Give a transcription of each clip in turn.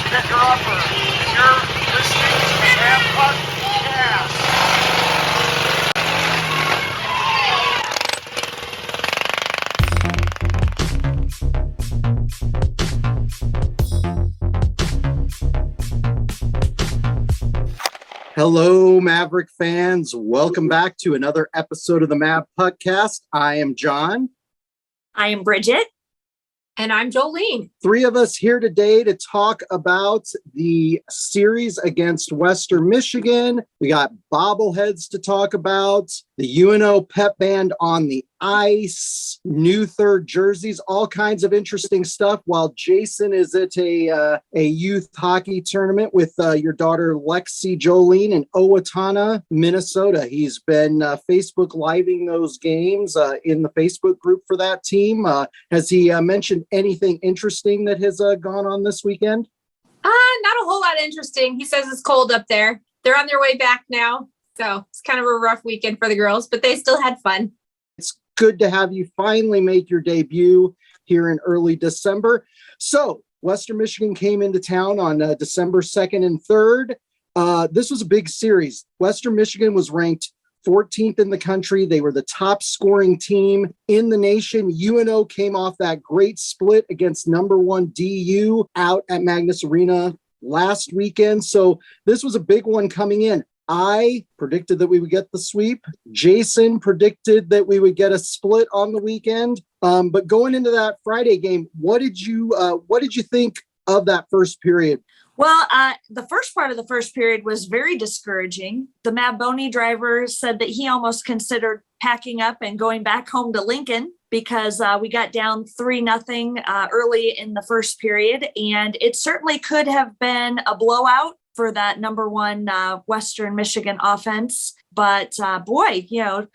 picker-upper. You're listening to the Mavpuckcast. Hello, Maverick fans. Welcome back to another episode of the Mavpuckcast. I am John. I am Bridget. And I'm Jolene. Three of us here today to talk about the series against Western Michigan. We got Bobbleheads to talk about, the UNO Pep Band on the ice, new third jerseys, all kinds of interesting stuff, while Jason is at a youth hockey tournament with your daughter Lexi Jolene in Owatonna, Minnesota. He's been Facebook living those games in the Facebook group for that team. Has he mentioned anything interesting that has gone on this weekend? Not a whole lot interesting. He says it's cold up there. They're on their way back now. So it's kind of a rough weekend for the girls, but they still had fun. It's good to have you finally make your debut here in early December. So Western Michigan came into town on December 2nd and 3rd. This was a big series. Western Michigan was ranked 14th in the country. They were the top scoring team in the nation. UNO came off that great split against number one DU out at Magnus Arena last weekend. So this was a big one coming in. I predicted that we would get the sweep. Jason predicted that we would get a split on the weekend. But going into that Friday game, what did you think of that first period? Well, the first part of the first period was very discouraging. The Mavboni driver said that he almost considered packing up and going back home to Lincoln because we got down 3-0 early in the first period. And it certainly could have been a blowout for that number one Western Michigan offense. But boy,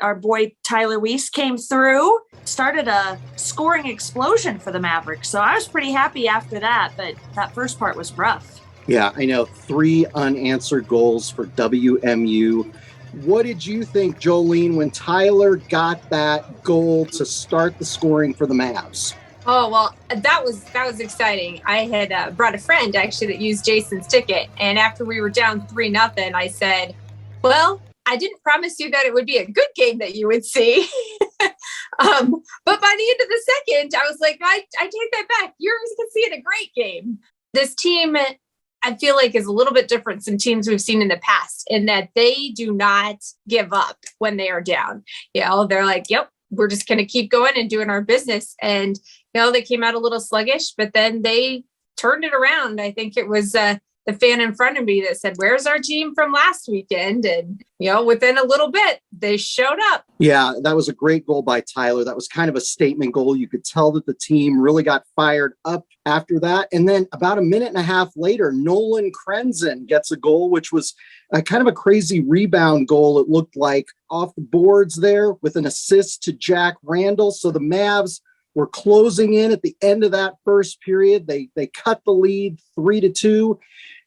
our boy Tyler Weiss came through, started a scoring explosion for the Mavericks. So I was pretty happy after that, but that first part was rough. Yeah, I know. 3 unanswered goals for WMU. What did you think, Jolene, when Tyler got that goal to start the scoring for the Mavs? Oh, well, that was exciting. I had brought a friend actually that used Jason's ticket. And after we were down 3-0, I said, well, I didn't promise you that it would be a good game that you would see. But by the end of the second, I was like, I take that back. You're going to see it a great game. This team, I feel like, is a little bit different than teams we've seen in the past in that they do not give up when they are down. They're like, yep, we're just going to keep going and doing our business. And, they came out a little sluggish, but then they turned it around. I think it was the fan in front of me that said, where's our team from last weekend? And, within a little bit, they showed up. Yeah, that was a great goal by Tyler. That was kind of a statement goal. You could tell that the team really got fired up after that. And then about a minute and a half later, Nolan Krenzen gets a goal, which was kind of a crazy rebound goal. It looked like off the boards there with an assist to Jack Randall. So the Mavs were closing in at the end of that first period. They cut the lead 3-2.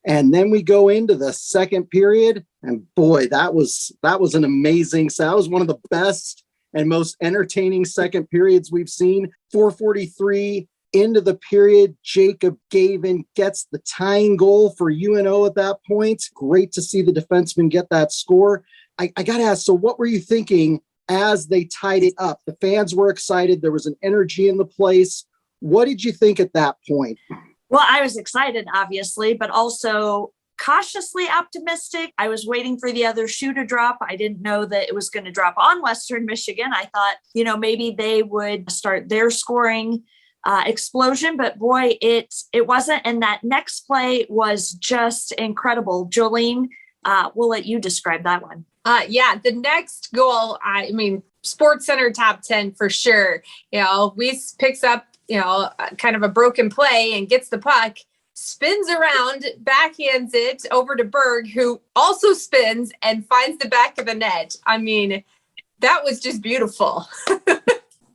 And then we go into the second period. And boy, that was an amazing. So that was one of the best and most entertaining second periods we've seen. 4:43 into the period, Jacob Gavin gets the tying goal for UNO at that point. Great to see the defenseman get that score. I got to ask, so what were you thinking as they tied it up? The fans were excited. There was an energy in the place. What did you think at that point? Well, I was excited, obviously, but also cautiously optimistic. I was waiting for the other shoe to drop. I didn't know that it was going to drop on Western Michigan. I thought, maybe they would start their scoring explosion, but boy, it wasn't. And that next play was just incredible. Jolene, we'll let you describe that one. The next goal, Sports Center top 10 for sure. Weiss picks up, kind of a broken play and gets the puck, spins around, backhands it over to Berg, who also spins and finds the back of the net. That was just beautiful.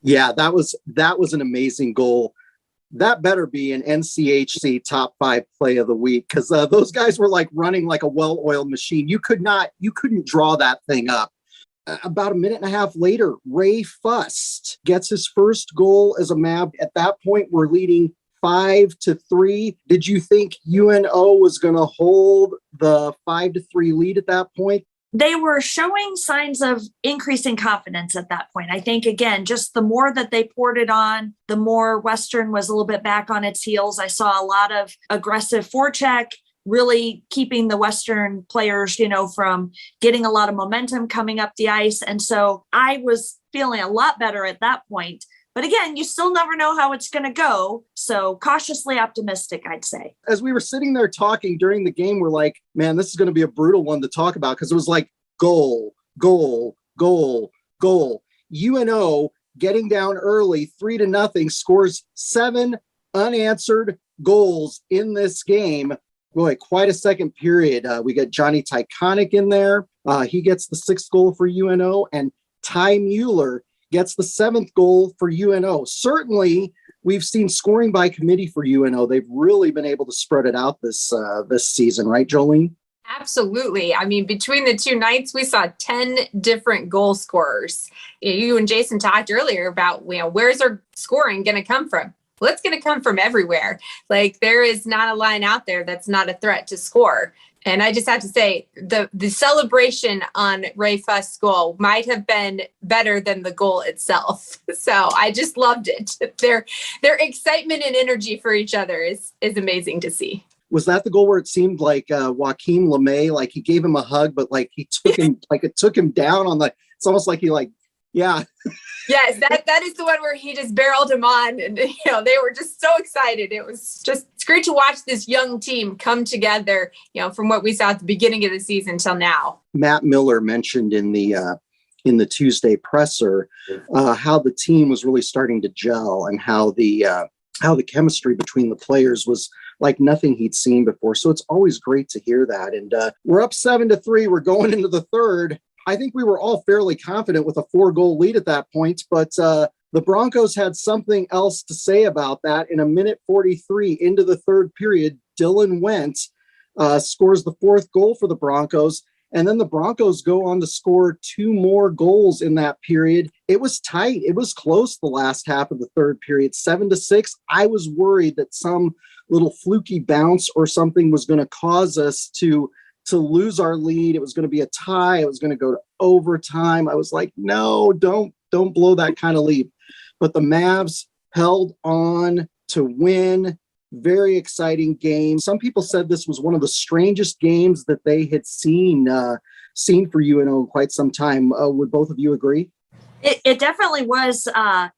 Yeah, that was an amazing goal. That better be an NCHC top 5 play of the week, because those guys were like running like a well-oiled machine. You couldn't draw that thing up. About a minute and a half later, Ray Fust gets his first goal as a Mav. At that point, we're leading 5-3. Did you think UNO was going to hold the 5-3 lead at that point? They were showing signs of increasing confidence at that point. I think, again, just the more that they poured it on, the more Western was a little bit back on its heels. I saw a lot of aggressive forecheck, really keeping the Western players, from getting a lot of momentum coming up the ice. And so I was feeling a lot better at that point. But again, you still never know how it's going to go. So cautiously optimistic, I'd say. As we were sitting there talking during the game, we're like, man, this is going to be a brutal one to talk about because it was like goal, goal, goal, goal. UNO getting down early, 3-0, scores 7 unanswered goals in this game. Boy, quite a second period. We got Johnny Tyconic in there. He gets the 6th goal for UNO, and Ty Mueller gets the 7th goal for UNO. Certainly, we've seen scoring by committee for UNO. They've really been able to spread it out this season, right, Jolene? Absolutely. I mean, between the two nights, we saw 10 different goal scorers. You and Jason talked earlier about, where's our scoring going to come from? Well, it's going to come from everywhere. Like, there is not a line out there that's not a threat to score. And I just have to say, the celebration on Ray Fuss's goal might have been better than the goal itself. So I just loved it. Their excitement and energy for each other is amazing to see. Was that the goal where it seemed like Joaquin LeMay, like he gave him a hug, but like he took him, like it took him down on it's almost like yeah. Yes, that is the one where he just barreled him on, and they were just so excited. It's great to watch this young team come together, from what we saw at the beginning of the season till now. Matt Miller mentioned in the Tuesday presser how the team was really starting to gel and how the chemistry between the players was like nothing he'd seen before. So it's always great to hear that. And we're up 7-3. We're going into the third. I think we were all fairly confident with a 4-goal lead at that point, but the Broncos had something else to say about that. In a minute 43 into the third period, Dylan Wentz scores the 4th goal for the Broncos, and then the Broncos go on to score 2 more goals in that period. It was tight. It was close the last half of the third period, 7-6. I was worried that some little fluky bounce or something was going to cause us to lose our lead. It was going to be a tie. It was going to go to overtime. I was like, no, don't blow that kind of lead. But the Mavs held on to win. Very exciting game. Some people said this was one of the strangest games that they had seen for UNO in quite some time. Would both of you agree? It definitely was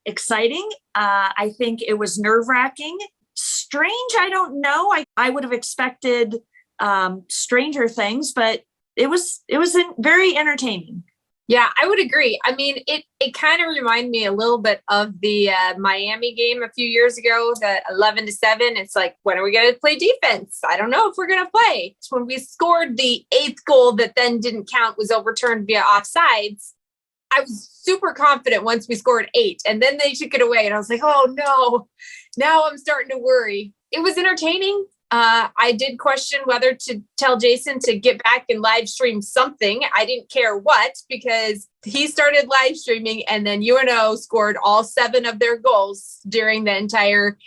exciting. I think it was nerve-wracking. Strange, I don't know. I would have expected stranger things, but it was very entertaining. Yeah, I would agree. I mean, it kind of reminded me a little bit of the Miami game a few years ago, the 11-7. It's like, when are we going to play defense? I don't know if we're going to play. It's when we scored the 8th goal that then didn't count, was overturned via offsides. I was super confident once we scored 8, and then they took it away. And I was like, oh no, now I'm starting to worry. It was entertaining. I did question whether to tell Jason to get back and live stream something. I didn't care what, because he started live streaming, and then UNO scored all 7 of their goals during the entire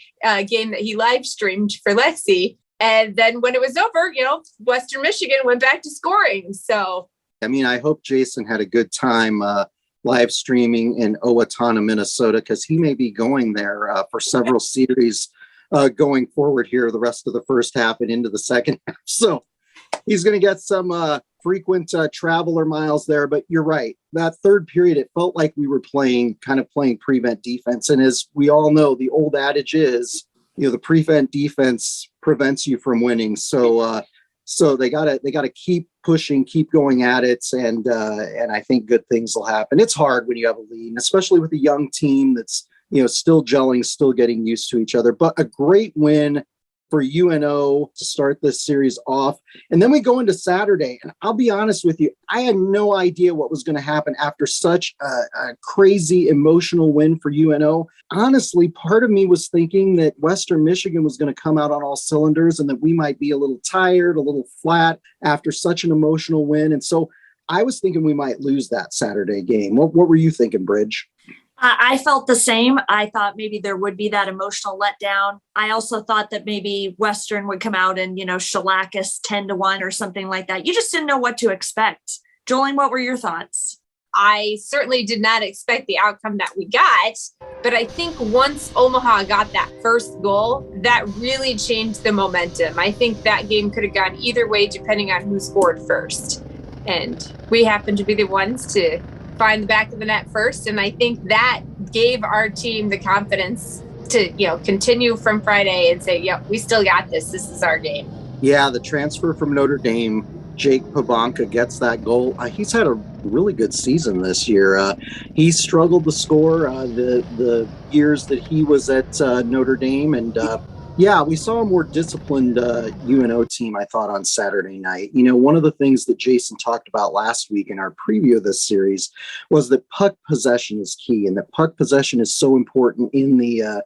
game that he live streamed for Lexi. And then when it was over, Western Michigan went back to scoring. So, I mean, I hope Jason had a good time live streaming in Owatonna, Minnesota, because he may be going there for several series going forward here, the rest of the first half and into the second half. So he's going to get some frequent traveler miles there. But you're right. That third period, it felt like we were playing prevent defense. And as we all know, the old adage is, the prevent defense prevents you from winning. So they gotta keep pushing, keep going at it, and I think good things will happen. It's hard when you have a lead, and especially with a young team that's still gelling, still getting used to each other. But a great win for UNO to start this series off. And then we go into Saturday, and I'll be honest with you, I had no idea what was going to happen after such a crazy emotional win for UNO. Honestly, part of me was thinking that Western Michigan was going to come out on all cylinders and that we might be a little tired, a little flat after such an emotional win. And so I was thinking we might lose that Saturday game. What were you thinking, Bridge? I felt the same. I thought maybe there would be that emotional letdown. I also thought that maybe Western would come out and, shellac us 10-1 or something like that. You just didn't know what to expect. Jolene, what were your thoughts? I certainly did not expect the outcome that we got, but I think once Omaha got that first goal, that really changed the momentum. I think that game could have gone either way depending on who scored first. And we happened to be the ones to find the back of the net first. And I think that gave our team the confidence to, continue from Friday and say, we still got this. This is our game. Yeah, the transfer from Notre Dame, Jake Pavanka, gets that goal. He's had a really good season this year. He struggled to score the years that he was at Notre Dame. And we saw a more disciplined UNO team, I thought, on Saturday night. One of the things that Jason talked about last week in our preview of this series was that puck possession is key, and that puck possession is so important in the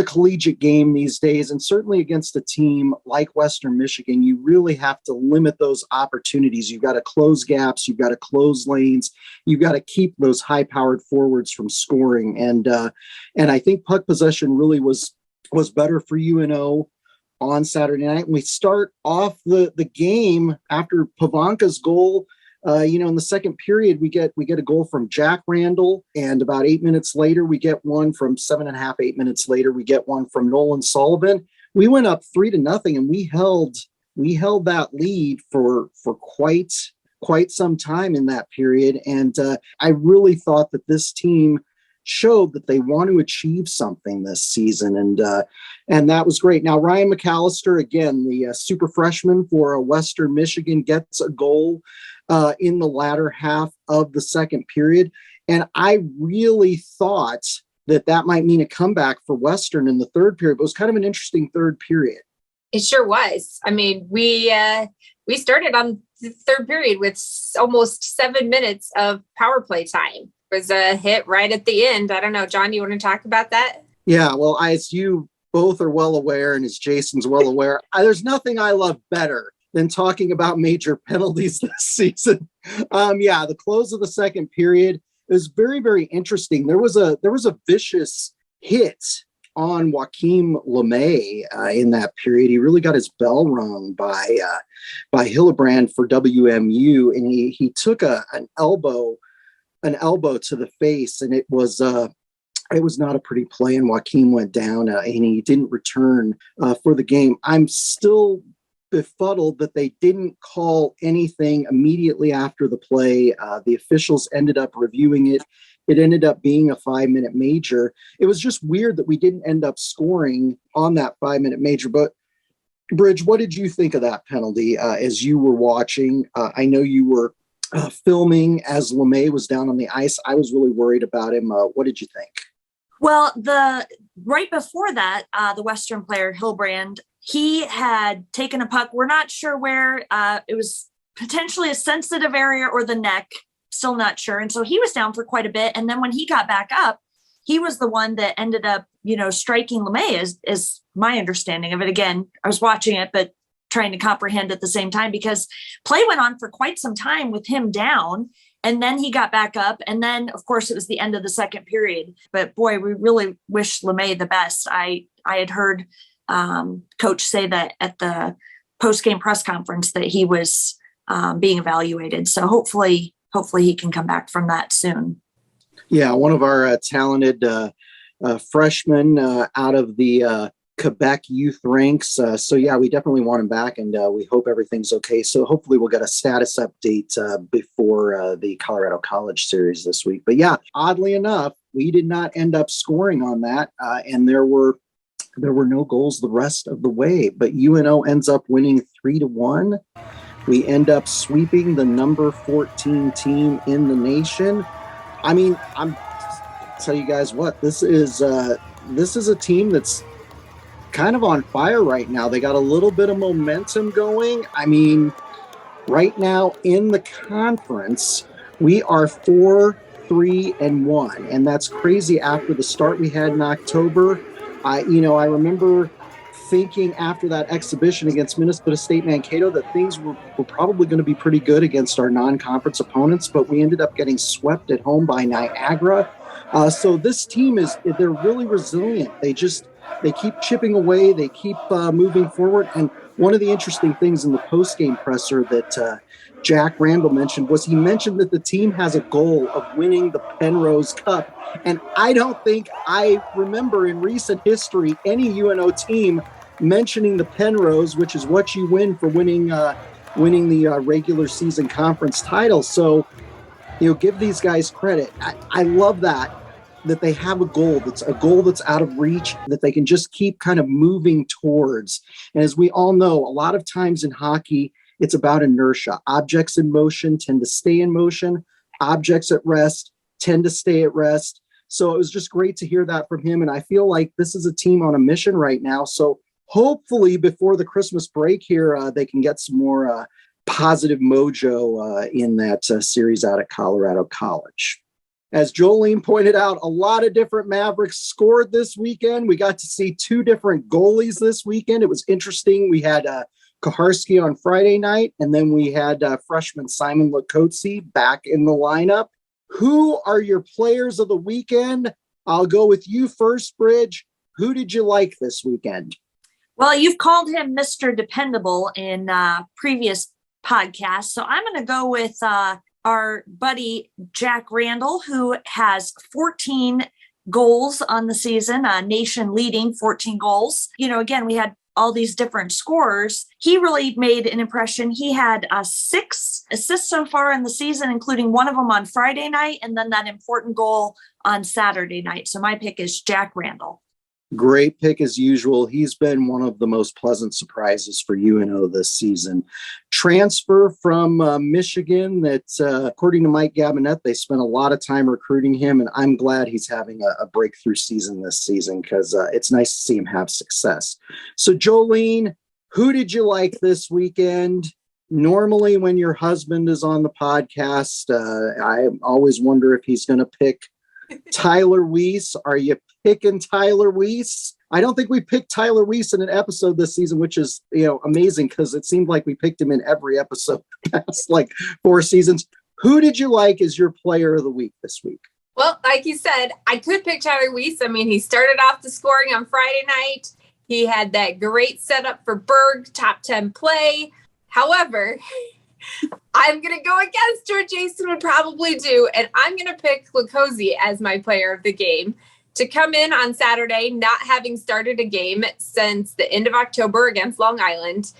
collegiate game these days, and certainly against a team like Western Michigan. You really have to limit those opportunities. You've got to close gaps. You've got to close lanes. You've got to keep those high-powered forwards from scoring. And I think puck possession really was better for UNO on Saturday night. And we start off the game after Pavanka's goal. In the second period, we get a goal from Jack Randall, and about 8 minutes later, we get one from 8 minutes later, we get one from Nolan Sullivan. We went up 3-0, and we held that lead for quite some time in that period. And I really thought that this team showed that they want to achieve something this season, and that was great. Now, Ryan McAllister, again, the super freshman for Western Michigan, gets a goal in the latter half of the second period, and I really thought that might mean a comeback for Western in the third period. But it was kind of an interesting third period. It sure was. I mean, we started on the third period with almost 7 minutes of power play time. Was a hit right at the end. I don't know, John, you want to talk about that? Yeah, well, as you both are well aware, and as Jason's well aware, there's nothing I love better than talking about major penalties this season. The close of the second period is very, very interesting. There was a vicious hit on Joaquim LeMay in that period. He really got his bell rung by Hillebrand for WMU, and he took an elbow to the face, and it was not a pretty play, and Joaquim went down and he didn't return for the game. I'm still befuddled that they didn't call anything immediately after the play. The officials ended up reviewing it. It ended up being a 5-minute major. It was just weird that we didn't end up scoring on that 5-minute major. But Bridge, what did you think of that penalty as you were watching? I know you were filming as LeMay was down on the ice. I was really worried about him. What did you think? Well, right before that, the Western player Hillebrand, he had taken a puck. We're not sure where. It was potentially a sensitive area or the neck. Still not sure. And so he was down for quite a bit. And then when he got back up, he was the one that ended up, striking LeMay, is my understanding of it. Again, I was watching it, but trying to comprehend at the same time, because play went on for quite some time with him down, and then he got back up, and then of course it was the end of the second period. But boy, we really wish LeMay the best. I had heard coach say that at the post-game press conference that he was being evaluated, so hopefully he can come back from that soon. Yeah, one of our talented freshmen out of the Quebec youth ranks. We definitely want him back, and we hope everything's okay. So hopefully we'll get a status update before the Colorado College series this week. But yeah, oddly enough, we did not end up scoring on that, and there were no goals the rest of the way. But UNO ends up winning 3-1. We end up sweeping the number 14 team in the nation. I mean, I'm tell you guys what, this is a team that's kind of on fire right now. They got a little bit of momentum going. I mean, right now in the conference, we are 4-3-1, and that's crazy after the start we had in October. I remember thinking after that exhibition against Minnesota State Mankato that things were probably going to be pretty good against our non-conference opponents, but we ended up getting swept at home by Niagara. So this team they're really resilient. They keep chipping away. They keep moving forward. And one of the interesting things in the post-game presser that Jack Randall mentioned was he mentioned that the team has a goal of winning the Penrose Cup. And I don't think I remember in recent history any UNO team mentioning the Penrose, which is what you win for winning the regular season conference title. So, give these guys credit. I love that they have a goal that's out of reach, that they can just keep kind of moving towards. And as we all know, a lot of times in hockey, it's about inertia. Objects in motion tend to stay in motion. Objects at rest tend to stay at rest. So it was just great to hear that from him. And I feel like this is a team on a mission right now. So hopefully before the Christmas break here, they can get some more positive mojo in that series out at Colorado College. As Jolene pointed out, a lot of different Mavericks scored this weekend. We got to see two different goalies this weekend. It was interesting. We had Kuharski on Friday night, and then we had freshman Simon Lakotsi back in the lineup. Who are your players of the weekend? I'll go with you first, Bridge. Who did you like this weekend? Well, you've called him Mr. Dependable in previous podcasts, so I'm going to go with our buddy Jack Randall, who has 14 goals on the season, nation leading 14 goals. Again, we had all these different scorers. He really made an impression. He had 6 assists so far in the season, including one of them on Friday night, and then that important goal on Saturday night. So my pick is Jack Randall. Great pick as usual. He's been one of the most pleasant surprises for UNO this season. Transfer from Michigan that, according to Mike Gabinet, they spent a lot of time recruiting him, and I'm glad he's having a breakthrough season this season because it's nice to see him have success. So, Jolene, who did you like this weekend? Normally, when your husband is on the podcast, I always wonder if he's going to pick Tyler Weiss. Are you picking Tyler Weiss? I don't think we picked Tyler Weiss in an episode this season, which is amazing because it seemed like we picked him in every episode past like 4 seasons. Who did you like as your player of the week this week? Well, like you said, I could pick Tyler Weiss. I mean, he started off the scoring on Friday night. He had that great setup for Berg, top 10 play. However, I'm going to go against what Jason would probably do, and I'm going to pick Lakotsi as my player of the game to come in on Saturday, not having started a game since the end of October against Long Island,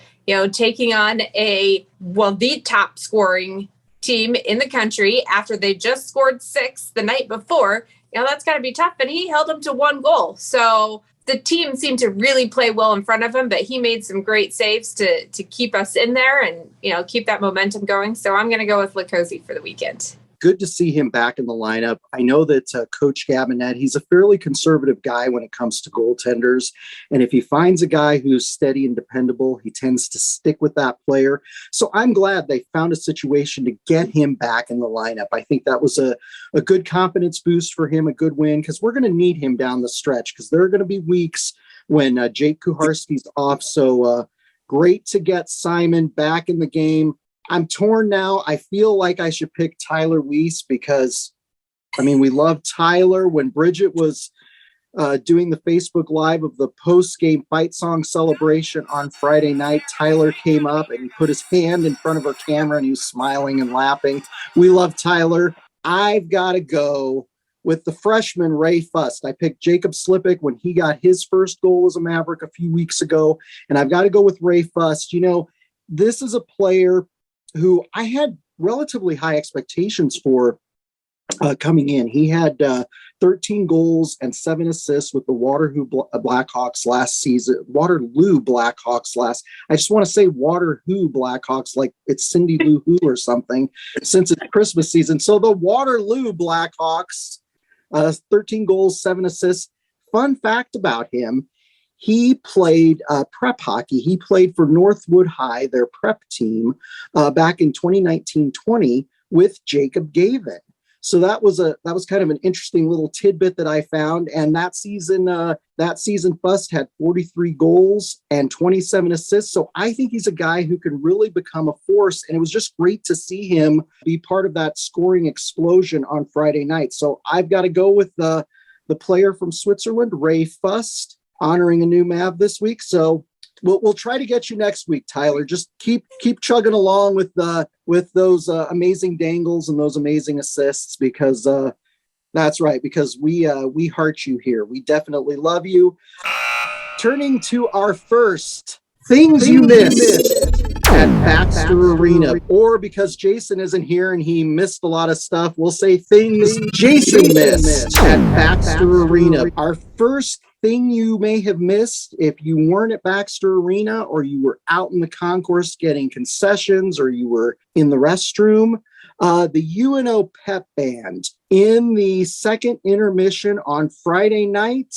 taking on the top scoring team in the country after they just scored 6 the night before. That's got to be tough, and he held them to 1 goal. So the team seemed to really play well in front of him, but he made some great saves to keep us in there and, keep that momentum going. So I'm going to go with Lakotsi for the weekend. Good to see him back in the lineup. I know that Coach Gabinet, he's a fairly conservative guy when it comes to goaltenders. And if he finds a guy who's steady and dependable, he tends to stick with that player. So I'm glad they found a situation to get him back in the lineup. I think that was a good confidence boost for him, a good win, because we're going to need him down the stretch because there are going to be weeks when Jake Kuharski's off. So great to get Simon back in the game. I'm torn now. I feel like I should pick Tyler Weiss because, we love Tyler. When Bridget was doing the Facebook Live of the post-game fight song celebration on Friday night, Tyler came up and he put his hand in front of her camera and he was smiling and laughing. We love Tyler. I've got to go with the freshman Ray Fust. I picked Jacob Slipik when he got his first goal as a Maverick a few weeks ago, and I've got to go with Ray Fust. This is a player who I had relatively high expectations for coming in. He had 13 goals and 7 assists with the Waterloo Blackhawks last season. I just want to say Waterloo Blackhawks like it's Cindy Lou Who or something since it's Christmas season. So the Waterloo Blackhawks, 13 goals, 7 assists. Fun fact about him, he played prep hockey. He played for Northwood High, their prep team, back in 2019-20 with Jacob Gavin. So that was kind of an interesting little tidbit that I found. And that season Fust had 43 goals and 27 assists. So I think he's a guy who can really become a force. And it was just great to see him be part of that scoring explosion on Friday night. So I've got to go with the player from Switzerland, Ray Fust, honoring a new Mav this week. So we'll try to get you next week, Tyler. Just keep chugging along with those amazing dangles and those amazing assists, because that's right, because we heart you here. We definitely love you. Turning to our first things you missed at Baxter Arena, or because Jason isn't here and he missed a lot of stuff, we'll say things Jason missed at Baxter Arena. Our first thing you may have missed if you weren't at Baxter Arena, or you were out in the concourse getting concessions, or you were in the restroom, the UNO Pep Band in the second intermission on Friday night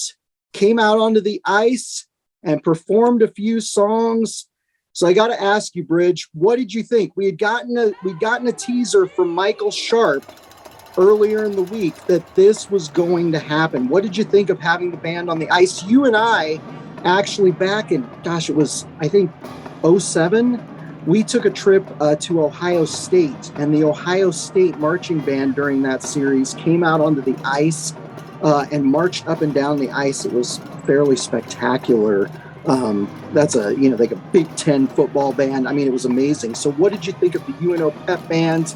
came out onto the ice and performed a few songs. So I got to ask you, Bridge, what did you think? We'd gotten a teaser from Michael Sharp earlier in the week that this was going to happen. What did you think of having the band on the ice? You and I actually, back in, it was, I think, 2007, we took a trip to Ohio State, and the Ohio State marching band during that series came out onto the ice and marched up and down the ice. It was fairly spectacular. That's like a Big Ten football band. I mean, it was amazing. So what did you think of the UNO Pep Band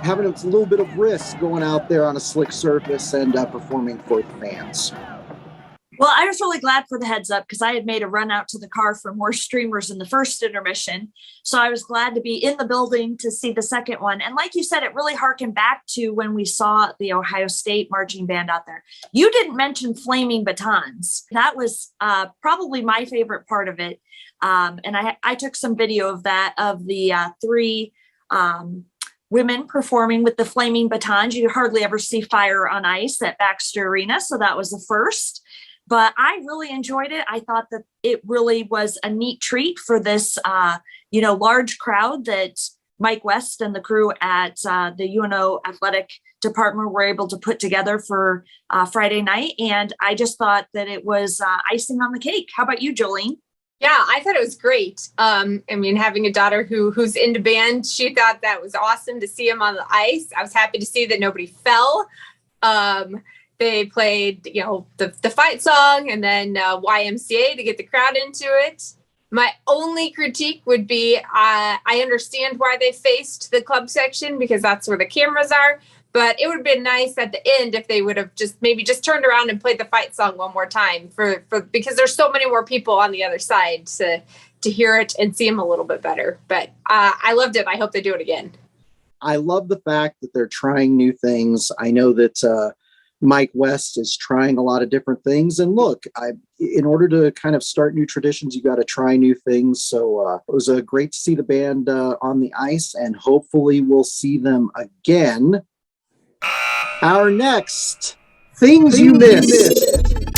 having a little bit of risk going out there on a slick surface and performing for the fans? Well, I was really glad for the heads up, because I had made a run out to the car for more streamers in the first intermission. So I was glad to be in the building to see the second one. And like you said, it really harkened back to when we saw the Ohio State marching band out there. You didn't mention flaming batons. That was probably my favorite part of it. And I took some video of that, of the three women performing with the flaming batons. You hardly ever see fire on ice at Baxter Arena. So that was the first. But I really enjoyed it. I thought that it really was a neat treat for this, large crowd that Mike West and the crew at the UNO athletic department were able to put together for Friday night. And I just thought that it was icing on the cake. How about you, Jolene? Yeah, I thought it was great. Having a daughter who's into band, she thought that was awesome to see him on the ice. I was happy to see that nobody fell. They played, the fight song, and then YMCA to get the crowd into it. My only critique would be I understand why they faced the club section, because that's where the cameras are. But it would have been nice at the end if they would have just turned around and played the fight song one more time because there's so many more people on the other side to hear it and see them a little bit better. But I loved it. I hope they do it again. I love the fact that they're trying new things. I know that Mike West is trying a lot of different things. And look, in order to kind of start new traditions, you got to try new things. So it was great to see the band on the ice, and hopefully we'll see them again. Our next things you missed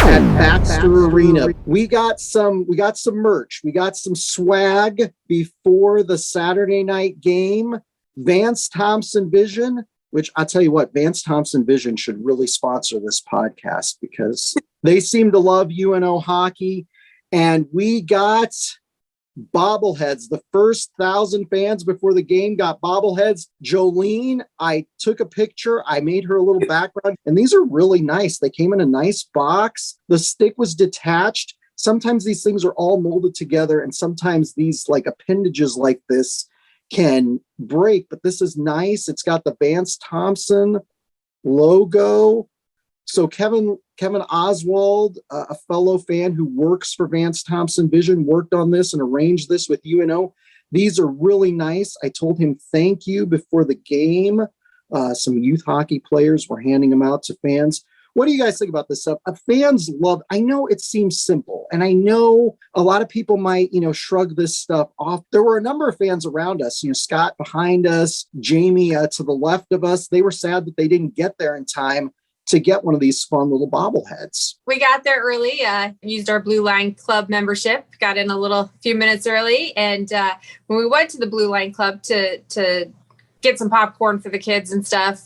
at Baxter Arena. We got some merch. We got some swag before the Saturday night game. Vance Thompson Vision, which I'll tell you what, Vance Thompson Vision should really sponsor this podcast, because they seem to love UNO hockey. And we got bobbleheads. The first 1,000 fans before the game got bobbleheads. Jolene, I took a picture. I made her a little background, and these are really nice. They came in a nice box. The stick was detached. Sometimes these things are all molded together, and sometimes these like appendages like this can break, but this is nice. It's got the Vance Thompson logo. So Kevin Oswald, a fellow fan who works for Vance Thompson Vision, worked on this and arranged this with UNO. These are really nice. I told him thank you before the game. Some youth hockey players were handing them out to fans. What do you guys think about this stuff? Fans love, I know it seems simple, and I know a lot of people might, shrug this stuff off. There were a number of fans around us, Scott behind us, Jamie to the left of us. They were sad that they didn't get there in time to get one of these fun little bobbleheads. We got there early, used our Blue Line Club membership, got in a few minutes early. And when we went to the Blue Line Club to get some popcorn for the kids and stuff,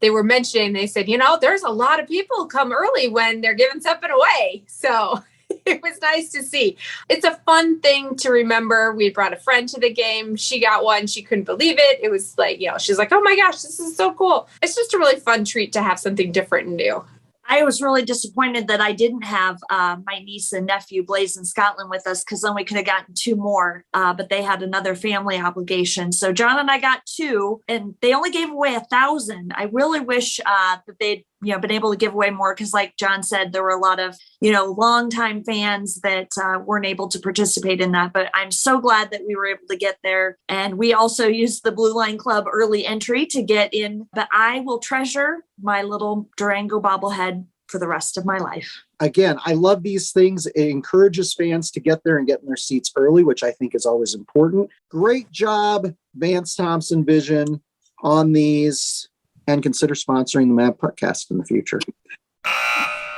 they were mentioning, they said, there's a lot of people come early when they're giving something away. So it was nice to see. It's a fun thing to remember. We brought a friend to the game. She got one. She couldn't believe it. It was like, she's like, oh my gosh, this is so cool. It's just a really fun treat to have something different and new. I was really disappointed that I didn't have my niece and nephew, Blaze and Scotland, with us, because then we could have gotten 2 more, but they had another family obligation. So John and I got 2, and they only gave away 1,000. I really wish that they'd been able to give away more, because like John said, there were a lot of longtime fans that weren't able to participate in that. But I'm so glad that we were able to get there. And we also used the Blue Line Club early entry to get in. But I will treasure my little Durango bobblehead for the rest of my life. Again, I love these things. It encourages fans to get there and get in their seats early, which I think is always important. Great job, Vance Thompson Vision, on these, and consider sponsoring the Mavpuckcast in the future.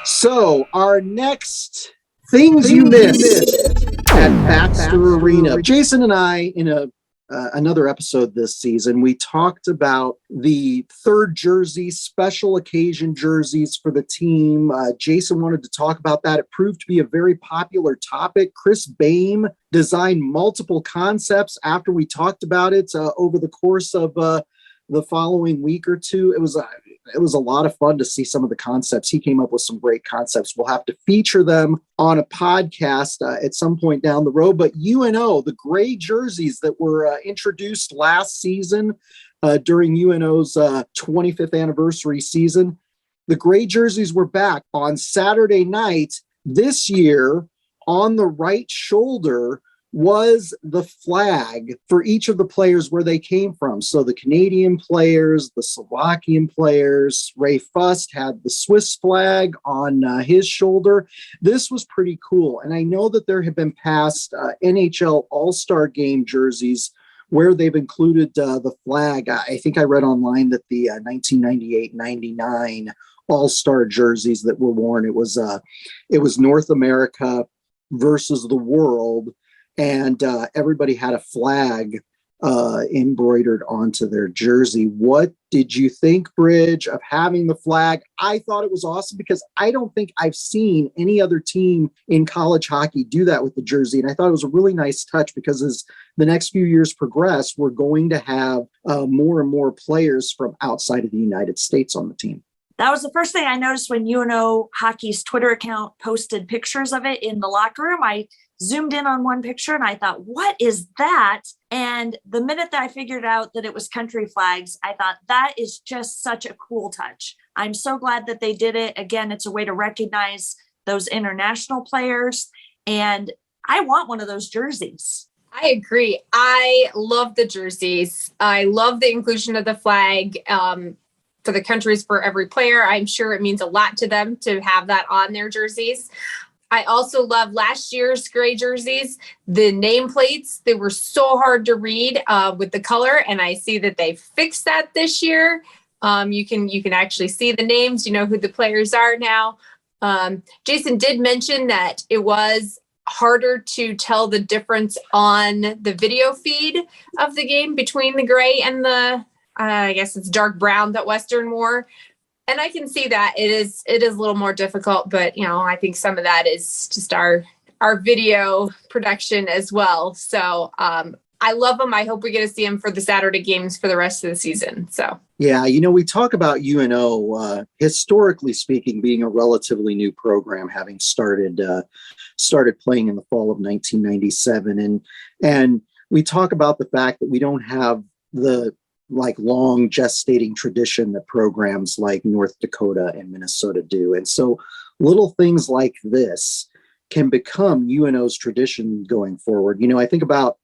So our next things you missed at Baxter Arena. Jason and I, in another episode this season, we talked about the third jersey, special occasion jerseys for the team. Jason wanted to talk about that. It proved to be a very popular topic. Chris Boehm designed multiple concepts after we talked about it over the course of the following week or two. It was a lot of fun to see some of the concepts. He came up with some great concepts. We'll have to feature them on a podcast at some point down the road. But UNO, the gray jerseys that were introduced last season during UNO's 25th anniversary season, the gray jerseys were back on Saturday night this year. On the right shoulder was the flag for each of the players where they came from. So the Canadian players, the Slovakian players, Ray Fust had the Swiss flag on his shoulder. This was pretty cool. And I know that there have been past NHL All-Star Game jerseys where they've included the flag. I think I read online that the 1998-99 All-Star jerseys that were worn, it was North America versus the world. And everybody had a flag embroidered onto their jersey. What did you think, Bridge, of having the flag? I thought it was awesome because I don't think I've seen any other team in college hockey do that with the jersey. And I thought it was a really nice touch because as the next few years progress, we're going to have more and more players from outside of the United States on the team. That was the first thing I noticed when UNO Hockey's Twitter account posted pictures of it in the locker room. I zoomed in on one picture and I thought, what is that? And the minute that I figured out that it was country flags, I thought that is just such a cool touch. I'm so glad that they did it. Again, it's a way to recognize those international players. And I want one of those jerseys. I agree. I love the jerseys. I love the inclusion of the flag. For the countries, for every player, I'm sure it means a lot to them to have that on their jerseys. I also love last year's gray jerseys. The nameplates, they were so hard to read with the color, and I see that they fixed that this year. You can actually see the names, you know who the players are now. Jason did mention that it was harder to tell the difference on the video feed of the game between the gray and the I guess it's dark brown that Western wore. And I can see that it is a little more difficult, but I think some of that is just our video production as well. So I love them. I hope we get to see them for the Saturday games for the rest of the season. So yeah, we talk about UNO historically speaking being a relatively new program, having started playing in the fall of 1997, and we talk about the fact that we don't have the long gestating tradition that programs like North Dakota and Minnesota do. And so little things like this can become UNO's tradition going forward. I think about,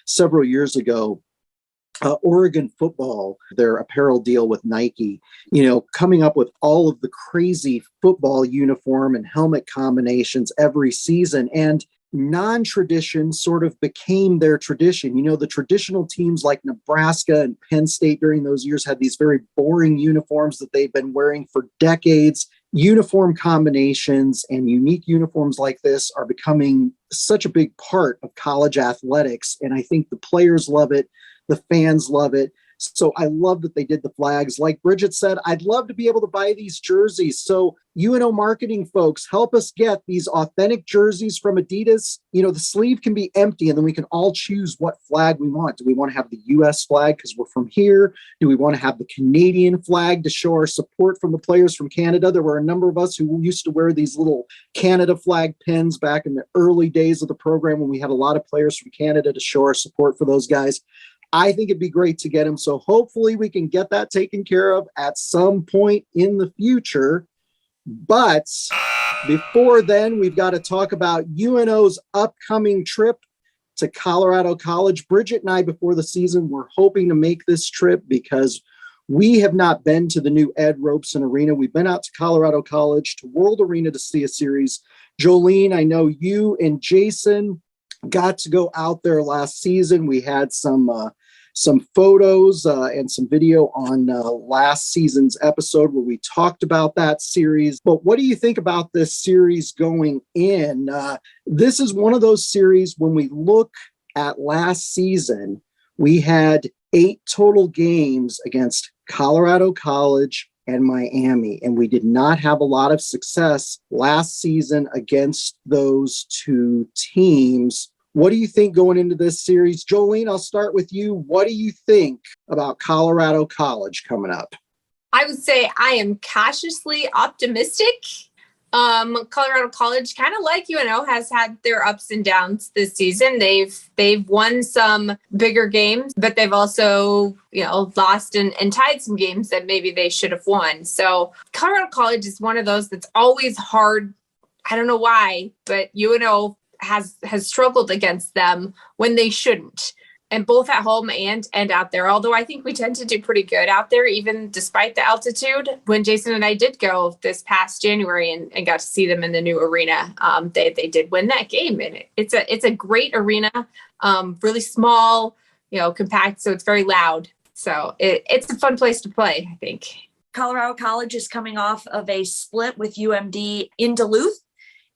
several years ago, Oregon football, their apparel deal with Nike, coming up with all of the crazy football uniform and helmet combinations every season. And non-tradition sort of became their tradition. The traditional teams like Nebraska and Penn State during those years had these very boring uniforms that they've been wearing for decades. Uniform combinations and unique uniforms like this are becoming such a big part of college athletics. And I think the players love it. The fans love it. So I love that they did the flags. Like Bridget said, I'd love to be able to buy these jerseys. So UNO marketing folks, help us get these authentic jerseys from Adidas. The sleeve can be empty and then we can all choose what flag we want. Do we want to have the US flag because we're from here? Do we want to have the Canadian flag to show our support from the players from Canada? There were a number of us who used to wear these little Canada flag pins back in the early days of the program when we had a lot of players from Canada to show our support for those guys. I think it'd be great to get them. So hopefully we can get that taken care of at some point in the future. But before then, we've got to talk about UNO's upcoming trip to Colorado College. Bridget and I, before the season, were hoping to make this trip because we have not been to the new Ed Robeson Arena. We've been out to Colorado College, to World Arena to see a series. Jolene, I know you and Jason got to go out there last season. We had some photos and some video on last season's episode where we talked about that series. But what do you think about this series going in? This is one of those series when we look at last season, we had 8 total games against Colorado College and Miami, and we did not have a lot of success last season against those 2 teams. What do you think going into this series? Jolene, I'll start with you. What do you think about Colorado College coming up? I would say I am cautiously optimistic. Colorado College, kind of like UNO, has had their ups and downs this season. They've won some bigger games, but they've also, lost and tied some games that maybe they should have won. So Colorado College is one of those that's always hard. I don't know why, but UNO has struggled against them when they shouldn't, and both at home and out there. Although I think we tend to do pretty good out there, even despite the altitude. When Jason and I did go this past January and got to see them in the new arena, they did win that game, and it's a great arena, really small, compact, so it's very loud. So it's a fun place to play, I think. Colorado College is coming off of a split with UMD in Duluth.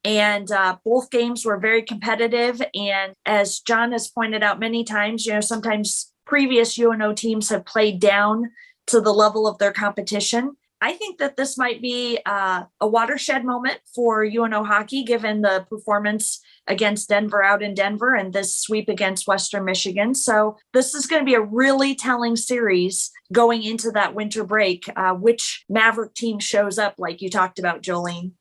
And both games were very competitive. And as John has pointed out many times, sometimes previous UNO teams have played down to the level of their competition. I think that this might be a watershed moment for UNO hockey, given the performance against Denver out in Denver and this sweep against Western Michigan. So this is going to be a really telling series going into that winter break, which Maverick team shows up, like you talked about, Jolene.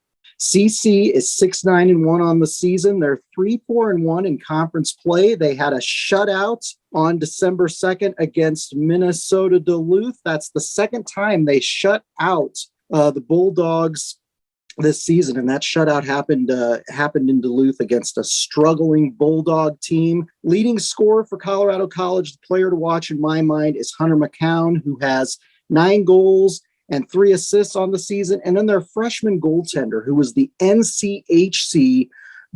CC is 6-9-1 on the season. They're 3-4-1 in conference play. They had a shutout on December 2nd against Minnesota Duluth. That's the second time they shut out the Bulldogs this season, and that shutout happened in Duluth against a struggling Bulldog team. Leading scorer for Colorado College, the player to watch in my mind, is Hunter McCown, who has 9 goals and 3 assists on the season. And then their freshman goaltender, who was the NCHC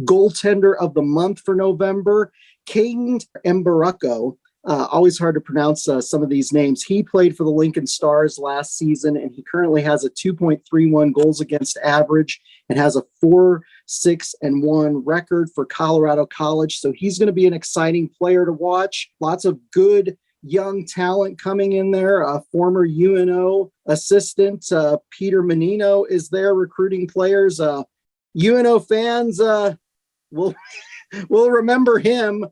goaltender of the month for November, Caden Mbarucco. Always hard to pronounce some of these names. He played for the Lincoln Stars last season, and he currently has a 2.31 goals against average and has a 4-6-1 record for Colorado College. So he's going to be an exciting player to watch. Lots of good young talent coming in there. A former UNO assistant, Peter Menino, is there recruiting players. UNO fans will remember him.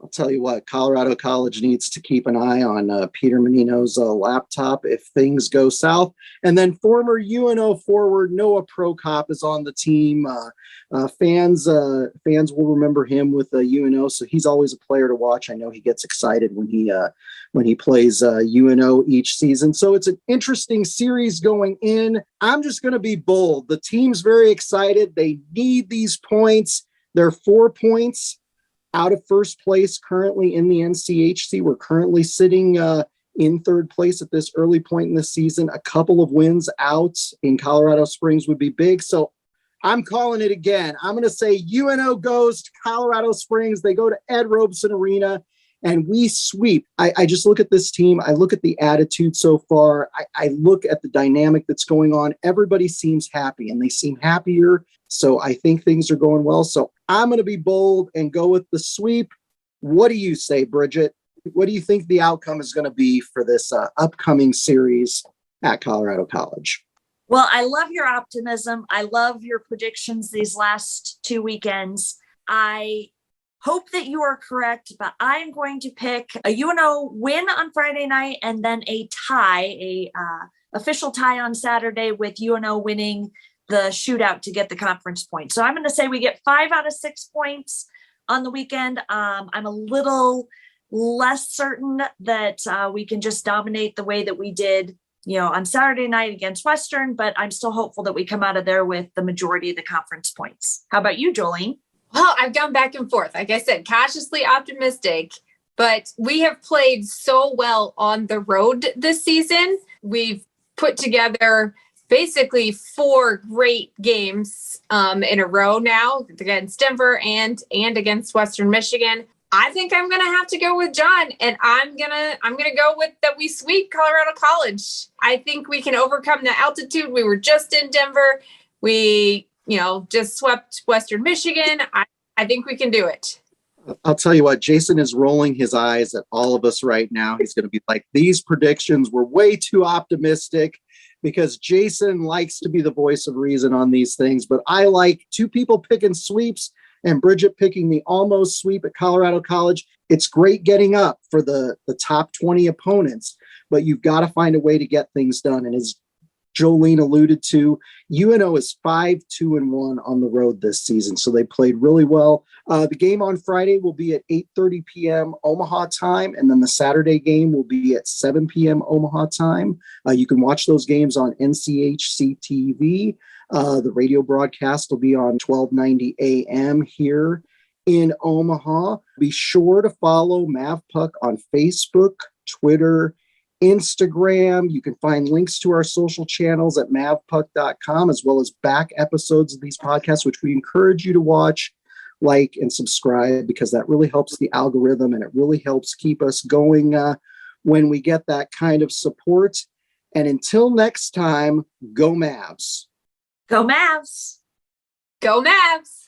I'll tell you what, Colorado College needs to keep an eye on Peter Menino's laptop if things go south. And then former UNO forward Noah Prokop is on the team. Fans will remember him with UNO, so he's always a player to watch. I know he gets excited when he plays UNO each season. So it's an interesting series going in. I'm just going to be bold. The team's very excited. They need these points. They're 4 points out of first place currently in the NCHC. We're currently sitting in third place at this early point in the season. A couple of wins out in Colorado Springs would be big. So I'm calling it again. I'm going to say UNO goes to Colorado Springs. They go to Ed Robeson Arena and we sweep. I just look at this team. I look at the attitude so far. I look at the dynamic that's going on. Everybody seems happy and they seem happier. So I think things are going well. So I'm going to be bold and go with the sweep. What do you say, Bridget? What do you think the outcome is going to be for this upcoming series at Colorado College? Well, I love your optimism. I love your predictions these last 2 weekends. I hope that you are correct, but I'm going to pick a UNO win on Friday night and then a tie, official tie on Saturday with UNO winning the shootout to get the conference points. So I'm going to say we get 5 out of 6 points on the weekend. I'm a little less certain that we can just dominate the way that we did, on Saturday night against Western, but I'm still hopeful that we come out of there with the majority of the conference points. How about you, Jolene? Well, I've gone back and forth. Like I said, cautiously optimistic, but we have played so well on the road this season. We've put together basically 4 great games in a row now against Denver and against Western Michigan. I think I'm going to have to go with John, and I'm going to go with that we sweep Colorado College. I think we can overcome the altitude. We were just in Denver. We, just swept Western Michigan. I think we can do it. I'll tell you what, Jason is rolling his eyes at all of us right now. He's going to be like, these predictions were way too optimistic, because Jason likes to be the voice of reason on these things. But I like 2 people picking sweeps and Bridget picking the almost sweep at Colorado College. It's great getting up for the top 20 opponents, but you've got to find a way to get things done. And as Jolene alluded to, UNO is 5-2-1 on the road this season, so they played really well. The game on Friday will be at 8:30 p.m. Omaha time, and then the Saturday game will be at 7 p.m. Omaha time. You can watch those games on NCHC TV. The radio broadcast will be on 1290 a.m. here in Omaha. Be sure to follow Mavpuck on Facebook, Twitter, Instagram. You can find links to our social channels at mavpuck.com, as well as back episodes of these podcasts, which we encourage you to watch, like, and subscribe, because that really helps the algorithm and it really helps keep us going when we get that kind of support. And until next time, go Mavs. Go Mavs. Go Mavs.